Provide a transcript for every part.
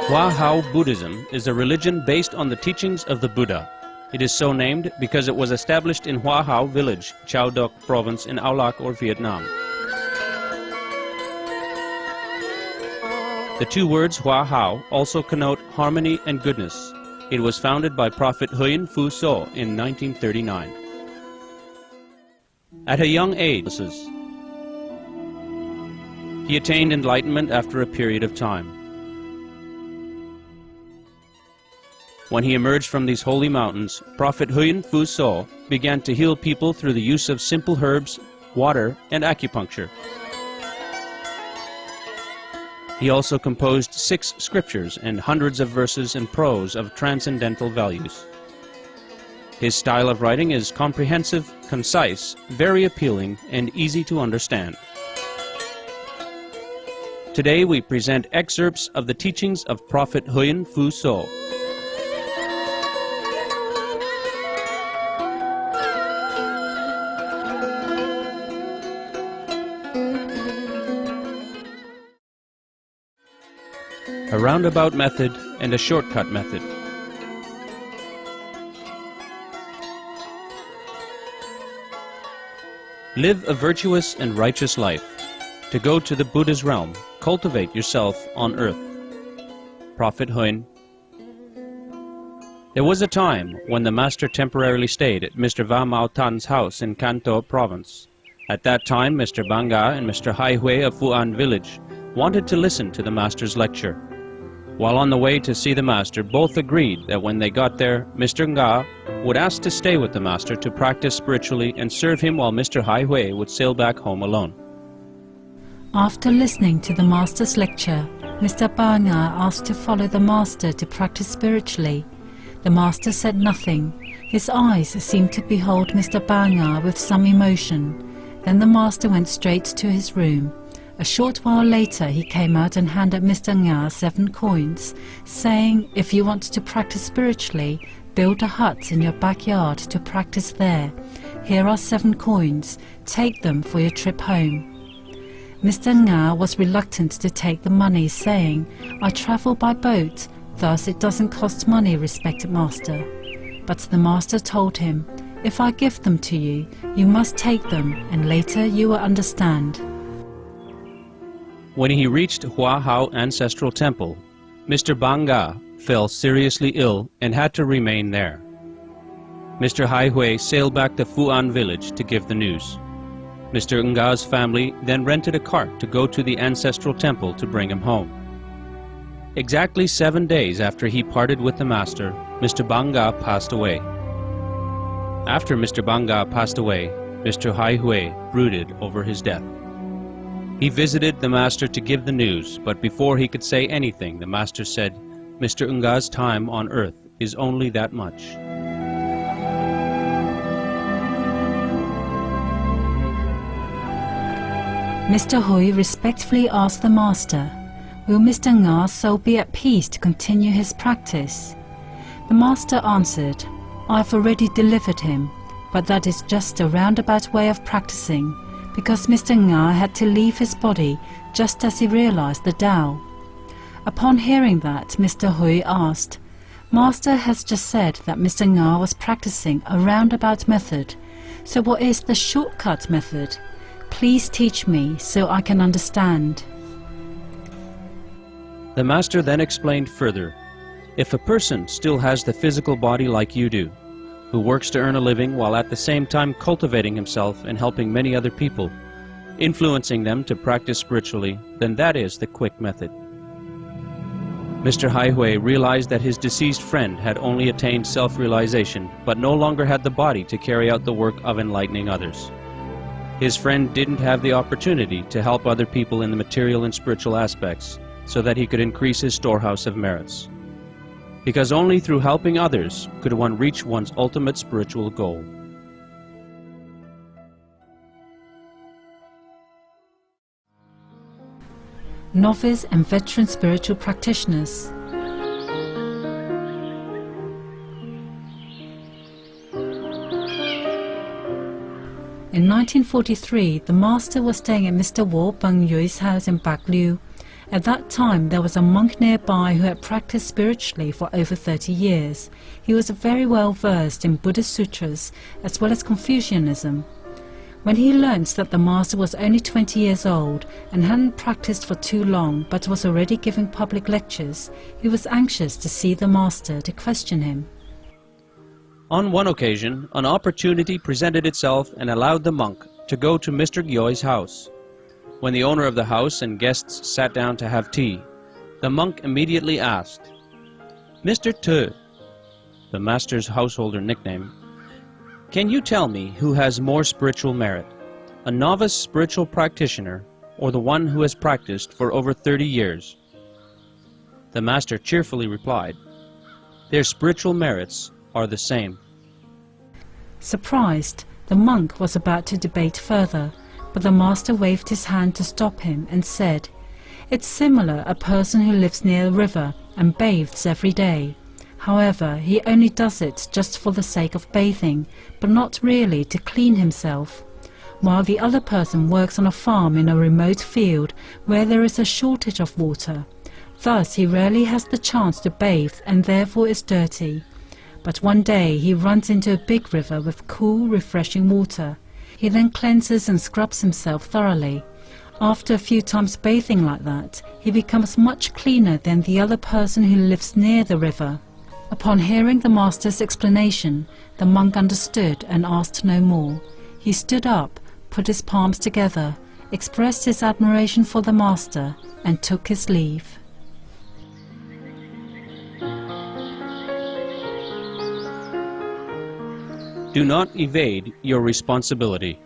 Hua Hao Buddhism is a religion based on the teachings of the Buddha. It is so named because it was established in Hua Hao village, Chau Doc province in Ao Lac or Vietnam. The two words Hua Hao also connote harmony and goodness. It was founded by Prophet Huyen Phu So in 1939. At a young age, he attained enlightenment after a period of time. When he emerged from these holy mountains, Prophet Huyen Phu So began to heal people through the use of simple herbs, water, and acupuncture. He also composed 6 scriptures and hundreds of verses and prose of transcendental values. His style of writing is comprehensive, concise, very appealing, and easy to understand. Today we present excerpts of the teachings of Prophet Huyen Phu So. A roundabout method and a shortcut method. Live a virtuous and righteous life. To go to the Buddha's realm, cultivate yourself on earth. Prophet Huyen. There was a time when the master temporarily stayed at Mr. Va Mao Tan's house in Kanto province. At that time, Mr. Banga and Mr. Hai Hui of Phuan village wanted to listen to the master's lecture. While on the way to see the master, both agreed that when they got there, Mr. Nga would ask to stay with the master to practice spiritually and serve him while Mr. Hai Hui would sail back home alone. After listening to the master's lecture, Mr. Banga asked to follow the master to practice spiritually. The master said nothing. His eyes seemed to behold Mr. Banga with some emotion. Then the master went straight to his room. A short while later he came out and handed Mr. Nga 7 coins, saying, "If you want to practice spiritually, build a hut in your backyard to practice there. Here are 7 coins. Take them for your trip home." Mr. Nga was reluctant to take the money, saying, "I travel by boat, thus it doesn't cost money, respected master." But the master told him, "If I give them to you, you must take them, and later you will understand." When he reached Hua Hao Ancestral Temple, Mr. Banga fell seriously ill and had to remain there. Mr. Hai Hui sailed back to Phuan village to give the news. Mr. Nga's family then rented a cart to go to the ancestral temple to bring him home. Exactly 7 days after he parted with the master, Mr. Banga passed away. After Mr. Banga passed away, Mr. Hai Hui brooded over his death. He visited the master to give the news, but before he could say anything, the master said, "Mr. Nga's time on earth is only that much." Mr. Hui respectfully asked the master, "Will Mr. Nga so be at peace to continue his practice?" The master answered, "I've already delivered him, but that is just a roundabout way of practicing, because Mr. Nga had to leave his body just as he realized the Tao." Upon hearing that, Mr. Hui asked, "Master has just said that Mr. Nga was practicing a roundabout method, so what is the shortcut method? Please teach me so I can understand." The master then explained further, if a person still has the physical body like you do, who works to earn a living while at the same time cultivating himself and helping many other people, influencing them to practice spiritually, then that is the quick method. Mr. Hai Hui realized that his deceased friend had only attained self-realization, but no longer had the body to carry out the work of enlightening others. His friend didn't have the opportunity to help other people in the material and spiritual aspects, so that he could increase his storehouse of merits. Because only through helping others could one reach one's ultimate spiritual goal. Novice and veteran spiritual practitioners. In 1943, the master was staying at Mr. Wo Bang Yui's house in Bak Liu. At that time, there was a monk nearby who had practiced spiritually for over 30 years. He was very well versed in Buddhist sutras as well as Confucianism. When he learnt that the master was only 20 years old and hadn't practiced for too long but was already giving public lectures, he was anxious to see the master to question him. On one occasion, an opportunity presented itself and allowed the monk to go to Mr. Gyoi's house. When the owner of the house and guests sat down to have tea, the monk immediately asked, "Mr. Tu," the master's householder nickname, "can you tell me who has more spiritual merit, a novice spiritual practitioner or the one who has practiced for over 30 years?" The master cheerfully replied, "Their spiritual merits are the same." Surprised, the monk was about to debate further, but the master waved his hand to stop him and said, "It's similar a person who lives near a river and bathes every day. However, he only does it just for the sake of bathing, but not really to clean himself, while the other person works on a farm in a remote field where there is a shortage of water. Thus he rarely has the chance to bathe and therefore is dirty. But one day he runs into a big river with cool, refreshing water. He then cleanses and scrubs himself thoroughly. After a few times bathing like that, he becomes much cleaner than the other person who lives near the river." Upon hearing the master's explanation, the monk understood and asked no more. He stood up, put his palms together, expressed his admiration for the master, and took his leave. Do not evade your responsibility.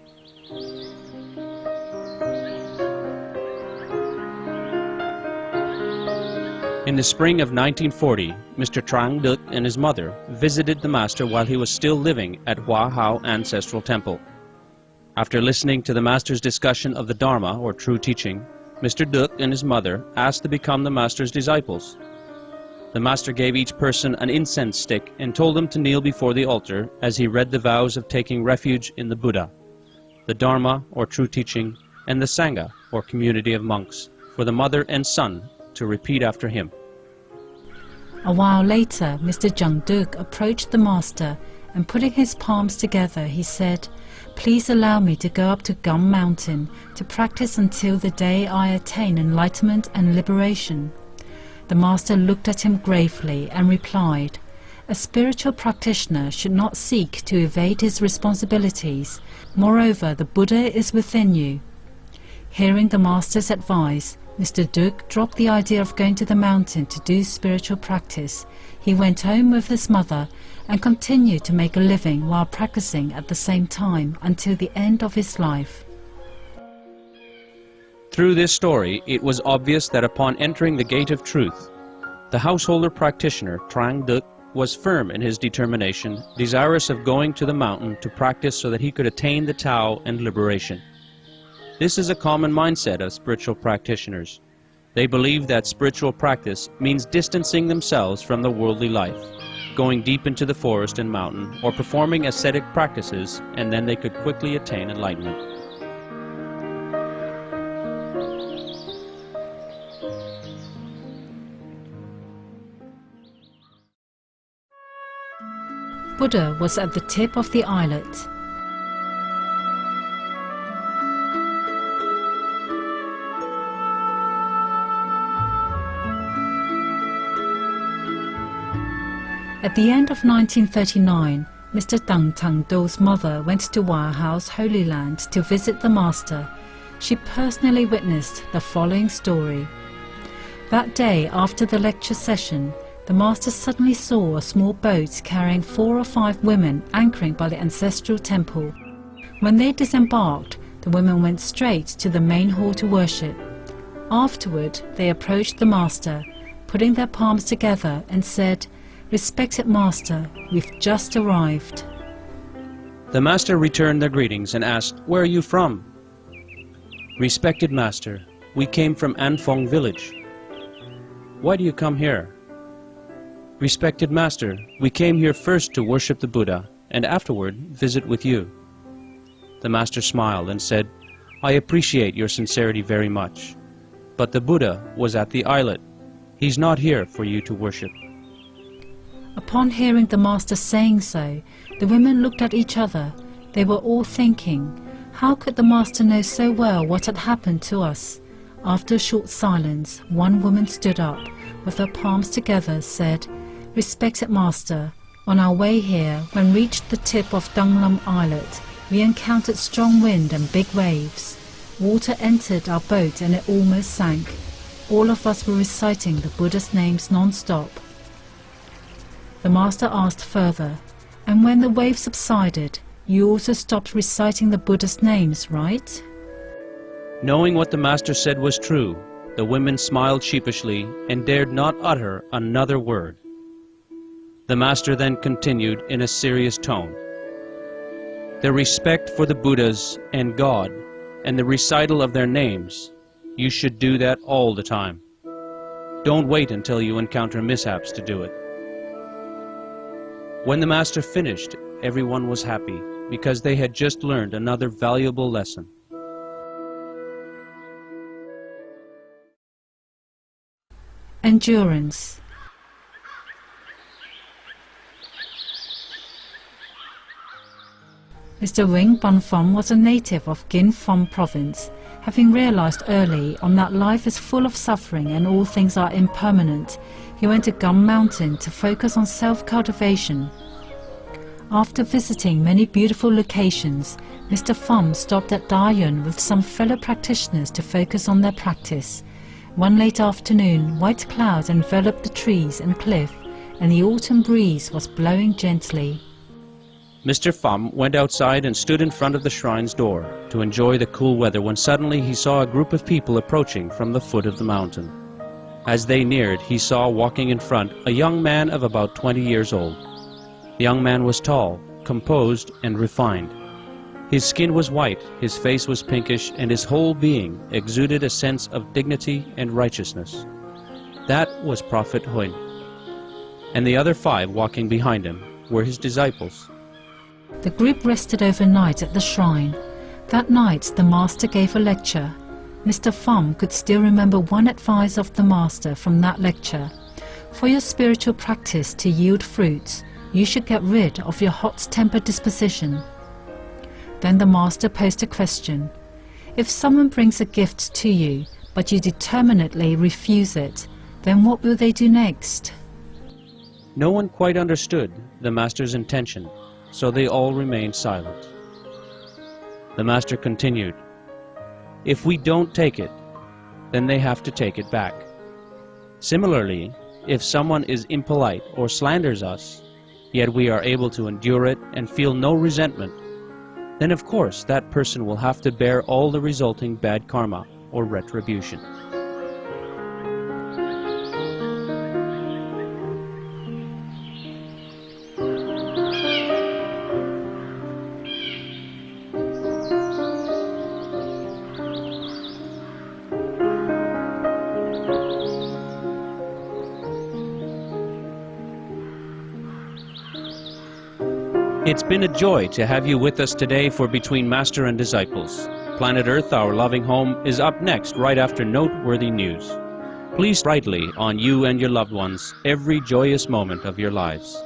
In the spring of 1940, Mr. Trang Duc and his mother visited the master while he was still living at Hua Hao Ancestral Temple. After listening to the master's discussion of the Dharma, or true teaching, Mr. Duc and his mother asked to become the master's disciples. The master gave each person an incense stick and told them to kneel before the altar as he read the vows of taking refuge in the Buddha, the Dharma, or true teaching, and the Sangha, or community of monks, for the mother and son to repeat after him. A while later, Mr. Zhang Duc approached the master and putting his palms together, he said, "Please allow me to go up to Gum Mountain to practice until the day I attain enlightenment and liberation." The master looked at him gravely and replied, "A spiritual practitioner should not seek to evade his responsibilities. Moreover, the Buddha is within you." Hearing the master's advice, Mr. Duc dropped the idea of going to the mountain to do spiritual practice. He went home with his mother and continued to make a living while practicing at the same time until the end of his life. Through this story, it was obvious that upon entering the gate of truth, the householder practitioner, Trang Duc, was firm in his determination, desirous of going to the mountain to practice so that he could attain the Tao and liberation. This is a common mindset of spiritual practitioners. They believe that spiritual practice means distancing themselves from the worldly life, going deep into the forest and mountain, or performing ascetic practices, and then they could quickly attain enlightenment. Buddha was at the tip of the islet. At the end of 1939, Mr. Tang Tang Do's mother went to Hua Hao's Holy Land to visit the master. She personally witnessed the following story. That day, after the lecture session, the master suddenly saw a small boat carrying 4 or 5 women anchoring by the ancestral temple. When they disembarked, the women went straight to the main hall to worship. Afterward, they approached the master, putting their palms together and said, "Respected master, we've just arrived." The master returned their greetings and asked, "Where are you from?" "Respected master, we came from Anfong village." "Why do you come here?" "Respected master, we came here first to worship the Buddha, and afterward visit with you." The Master smiled and said, "I appreciate your sincerity very much. But the Buddha was at the islet. He's not here for you to worship." Upon hearing the Master saying so, the women looked at each other. They were all thinking, how could the Master know so well what had happened to us? After a short silence, one woman stood up, with her palms together, said, "Respected Master, on our way here, when reached the tip of Danglam Islet, we encountered strong wind and big waves. Water entered our boat and it almost sank. All of us were reciting the Buddha's names non-stop." The Master asked further, "And when the waves subsided, you also stopped reciting the Buddha's names, right?" Knowing what the Master said was true, the women smiled sheepishly and dared not utter another word. The Master then continued in a serious tone, "The respect for the Buddhas and God and the recital of their names, you should do that all the time. Don't wait until you encounter mishaps to do it." When the Master finished, everyone was happy because they had just learned another valuable lesson. Endurance. Mr. Wing Bun Phom was a native of Gin Phom province. Having realized early on that life is full of suffering and all things are impermanent, he went to Gum Mountain to focus on self-cultivation. After visiting many beautiful locations, Mr. Phom stopped at Dayun with some fellow practitioners to focus on their practice. One late afternoon, white clouds enveloped the trees and cliff, and the autumn breeze was blowing gently. Mr. Pham went outside and stood in front of the shrine's door to enjoy the cool weather when suddenly he saw a group of people approaching from the foot of the mountain. As they neared, he saw walking in front a young man of about 20 years old. The young man was tall, composed, and refined. His skin was white, his face was pinkish, and his whole being exuded a sense of dignity and righteousness. That was Prophet Huyn. And the other 5 walking behind him were his disciples. The group rested overnight at the shrine. That night the Master gave a lecture. Mr. Pham could still remember one advice of the Master from that lecture. For your spiritual practice to yield fruits, you should get rid of your hot-tempered disposition. Then the Master posed a question. If someone brings a gift to you, but you determinedly refuse it, then what will they do next? No one quite understood the Master's intention, so they all remained silent. The Master continued, "If we don't take it, then they have to take it back. Similarly, if someone is impolite or slanders us, yet we are able to endure it and feel no resentment, then of course that person will have to bear all the resulting bad karma or retribution." It's been a joy to have you with us today for Between Master and Disciples. Planet Earth, Our Loving Home, is up next right after noteworthy news. Please brightly on you and your loved ones every joyous moment of your lives.